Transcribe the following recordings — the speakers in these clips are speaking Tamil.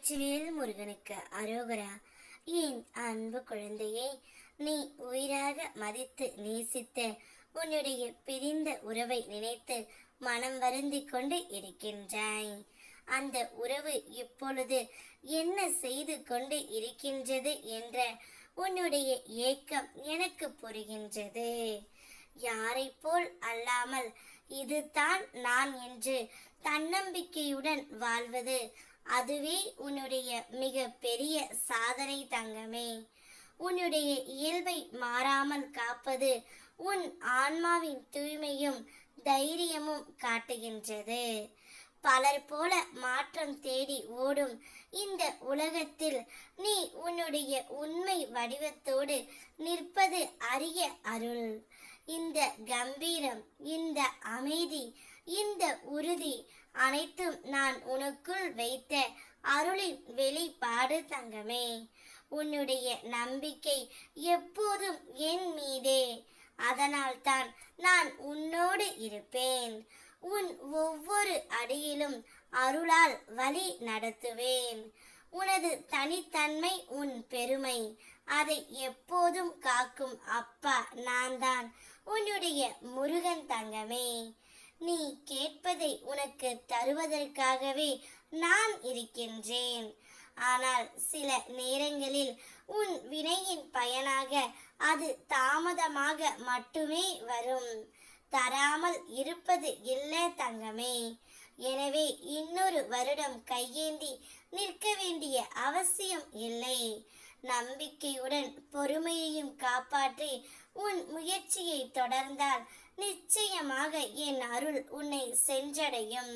வெற்றிவேல் முருகனுக்கு அரோகரா. என் அன்பு குழந்தையே, நீ உயிராக மதித்து நேசித்த உன்னுடைய பிரிந்த உறவை நினைத்து மனம் வருந்தி கொண்டு இருக்கின்றாய். அந்த உறவு இப்பொழுது என்ன செய்து கொண்டு இருக்கின்றது என்ற உன்னுடைய ஏக்கம் எனக்கு புரிகின்றது. யாரை போல் அல்லாமல் இதுதான் நான் என்று தன்னம்பிக்கையுடன் வாழ்வது, அதுவே உன்னுடைய மிக பெரிய சாதனை தங்கமே. உன்னுடைய இயல்பை மாறாமல் காப்பது உன் ஆன்மாவின் தூய்மையும் தைரியமும் காட்டுகின்றது. பலர் போல மாற்றம் தேடி ஓடும் இந்த உலகத்தில் நீ உன்னுடைய உண்மை வடிவத்தோடு நிற்பது அரிய அருள். இந்த கம்பீரம், இந்த அமைதி, இந்த உறுதி அனைத்தும் நான் உனக்குள் வைத்த அருளின் வெளிப்பாடு தங்கமே. உன்னுடைய நம்பிக்கை எப்போதும் என் மீதே. அதனால்தான் நான் உன்னோடு இருப்பேன். உன் ஒவ்வொரு அடியிலும் அருளால் வழி நடத்துவேன். உனது தனித்தன்மை உன் பெருமை. அதை எப்போதும் காக்கும் அப்பா நான் தான், உன்னுடைய முருகன் தங்கமே. நீ கேட்பதை உனக்கு தருவதற்காகவே நான் இருக்கின்றேன். ஆனால் சில நேரங்களில் உன் வினையின் பயனாக அது தாமதமாக மட்டுமே வரும். தராமல் இருப்பது இல்லை தங்கமே. எனவே இன்னொரு வருடம் கையேந்தி நிற்க வேண்டிய அவசியம் இல்லை. நம்பிக்கையுடன் பொறுமையையும் காப்பாற்றி உன் முயற்சியை தொடர்ந்தால் நிச்சயமாக என் அருள் உன்னை சென்றடையும்.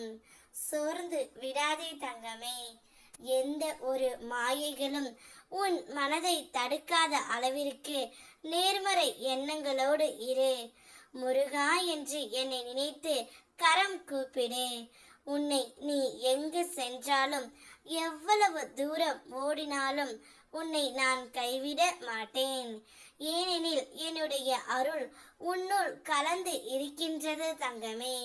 சோர்ந்து விடாதே தங்கமே. எந்த ஒரு மாயைகளும் உன் மனதை தடுக்காத அளவிற்கு நேர்மறை எண்ணங்களோடு இரு. முருகா என்று என்னை நினைத்து கரம் கூப்பிடு. உன்னை நீ எங்கு சென்றாலும், எவ்வளவு தூரம் ஓடினாலும் உன்னை நான் கைவிட மாட்டேன். ஏனெனில் என்னுடைய அருள் உன்னுள் கலந்து இருக்கின்றது தங்கமே.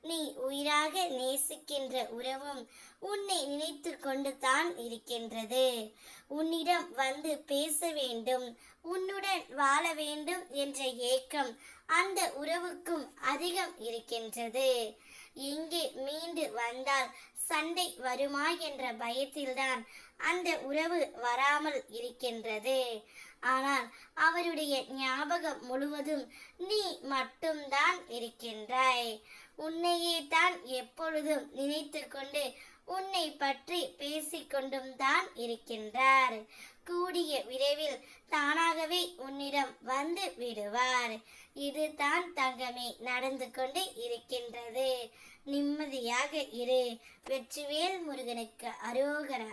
நீ உயிராக நேசிக்கின்ற உறவும் உன்னை நினைத்து கொண்டு தான் இருக்கின்றது. உன்னிடம் வந்து பேச வேண்டும், உன்னுடன் வாழ வேண்டும் என்ற ஏக்கம் அந்த உறவுக்கும் அதிகம் இருக்கின்றது. எங்கே மீண்டு வந்தால் சண்டை வருமா என்ற பயத்தில்தான் அந்த உறவு வராமல் இருக்கின்றது. ஆனால் அவருடைய ஞாபகம் முழுவதும் நீ மட்டும்தான் இருக்கின்றாய். உன்னையே தான் எப்பொழுதும் நினைத்து கொண்டு உன்னை பற்றி பேசிக்கொண்டும் தான் இருக்கின்றார். கூடிய விரைவில் தானாகவே உன்னிடம் வந்து விடுவார். இதுதான் தங்கமே நடந்து கொண்டு இருக்கின்றது. நிம்மதியாக இரு. வெற்றிவேல் முருகனுக்கு அரோகரா.